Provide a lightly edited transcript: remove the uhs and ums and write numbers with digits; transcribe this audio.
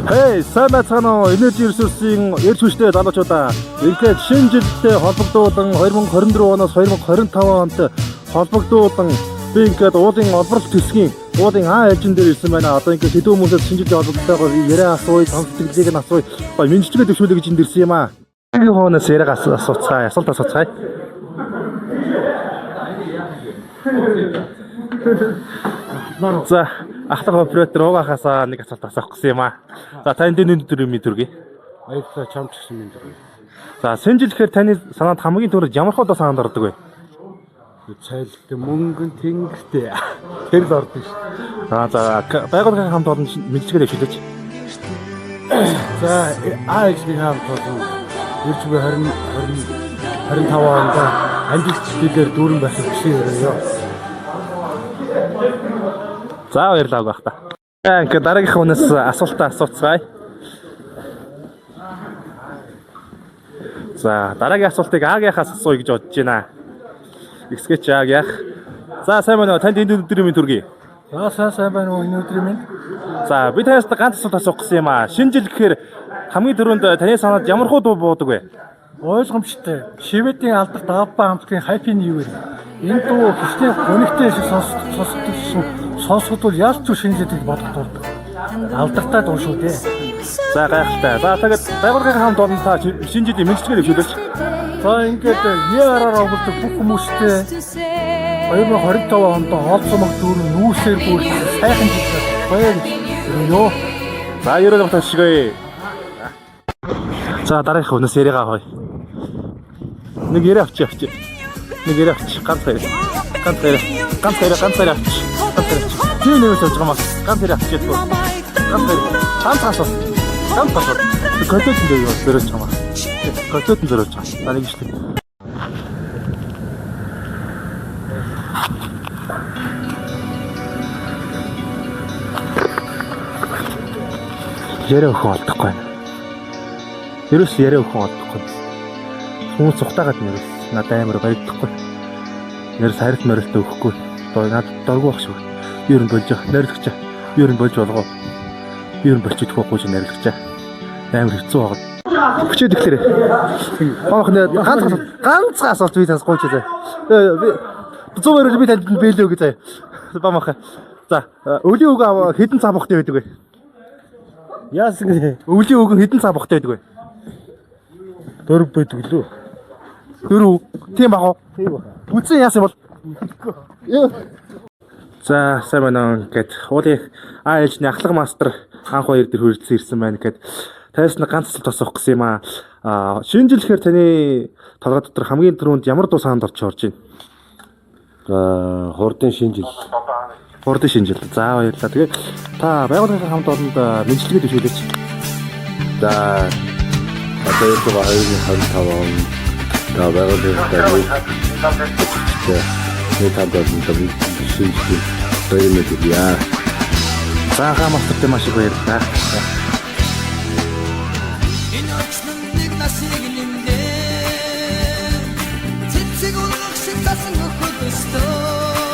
Хей, сайн байцгаана уу? Energy Resource-ийн эрч хүчтэй залуучуудаа. Ингээд шинэ жилдээ холбогдуулан 2024 оноос 2025 онд холбогдуулан би ингээд уулын олборлолт хэсгийн уулын А ээлжин дээр ирсэн байна. Одоо ингээд хэдэн хүмүүсээс шинэ жилийн холбогдлолтойгоор яриа асууя, сонсцоглыг нь асууя. Гоё мэдчилгээ төвшүүлэх гэж энд ирсэн юм аа. Энэ хоноос яриа асууцгаая, асуулт асууцгаая. За, ахлах оператор уугахасаа нэг асуулт асуух гэсэн юм аа. За, танд энэ өдөр юм төргий. Баярлалаа, чамд ч гэсэн юм даа. За, шинэ жил гэхээр таны санаанд хамгийн түрүүнд ямар хоо санаанд ордог вэ? Цайлтай мөнгөн тэнгэртэй. Тэр л ордог ш. За, байгууллагын хамт олон мэдчилгээ дэвшүүлж. За, AXB хамт олон ирж буй 25 онд амжилт жилээр дүүрэн байх гэсэн юм. За, баярлалаа байх та. Ингээд дараагийн хүнээс асуултаа асууцгаая. За, дараагийн асуултыг Агийнхаас асууя гэж бодож байна. Ихсгэч Агийнх. За, сайн байна уу? Танд энэ өдрийн минь төргий. За, сайн байна уу энэ өдрийн минь? За, би танаас ганц асуулт асуух гэсэн юм аа. Шинэ жил гэхээр хамгийн түрүүнд таны санаанд ямар хуу дуу буудаг вэ? Ойлгомжтой. Шивэдийн алдарт Абба хамтгийн Happy New Year. Энэ дуу хэвчээ гонигтэй шиг сонсогдвол яаж ч шинэ жилийг бодогддог. Алдартай дуу шүү дээ. За, гайхалтай. За, тэгээд байгууллагын хамт олон та шинэ жилийн мэдчилгээ дэвшүүлж. За, ингээд яараар оголдог бүх хүмүүстэй 2025 онд олцомог дүүрэн нүүрсээр бүрдсэн сайхан жил баяр ёо. За, ерөөлөг ташгий. За, дараагийн хүнээс яриагаа хой. Нэг яриа авчи. Нэг яриа авчи. Ганц яриа авчи. Тийм нэмээс авч байгаа маа. Ганц яриа авчи гэдэг. Ганц асуу. Гототын дээр юу зөрөж байгаа маа. Гототын зөрөж байгаа. За, нэг ишлээ. Яриа өгөх болдохгүй. Ерөөс яриа өгөх болдохгүй. Хүмүүс цухтаагаад нэрс надад амар баярлахгүй. Нэрс харилт морилт өгөхгүй. Надад доргу байх шүү. Юу юм болж найрлагч. Юу юм болж болгоо. Юу юм болчих тэгэхгүй ч найрлагч. Амар хэцүү байгаа. Хүчээд ихлээрээ. Хоохны ганц асуулт би танаас гооч заа. Би 100 би танд бэлээ өгье заа. Бамах. За, өвлийн үг хэдэн цаг бохтой байдаг вэ? Яасан гээ? Өвлийн үг хэдэн цаг бохтой байдаг вэ? 4 байдаг лөө. 4. Тийм баг уу? Тийм баг. Үгүй яасан бол? За, сайн байна гэд уулын ээлжний ахлах мастер анх хоёр дээр хүрэлцэн ирсэн байна гэд танаас нэг ганц асуулт асуух гэсэн юм аа. Шинэ жил гэхээр таны толгой дотор хамгийн түрүүнд ямар дуу саанд орж байна? Хурдын шинэ жил. Хурдын шинэ жил. За, баярлалаа. Тэгээд та байгууллагын хамт олонд мэдчилгээ дэвшүүлээч. За, одоо 2025 он та байгууллагын нэг хамтад шинэ жил баярлалаа яа. За, хамаатай маш их баярлалаа. цэцэг улгах шиг тасан өгөхөд өстөө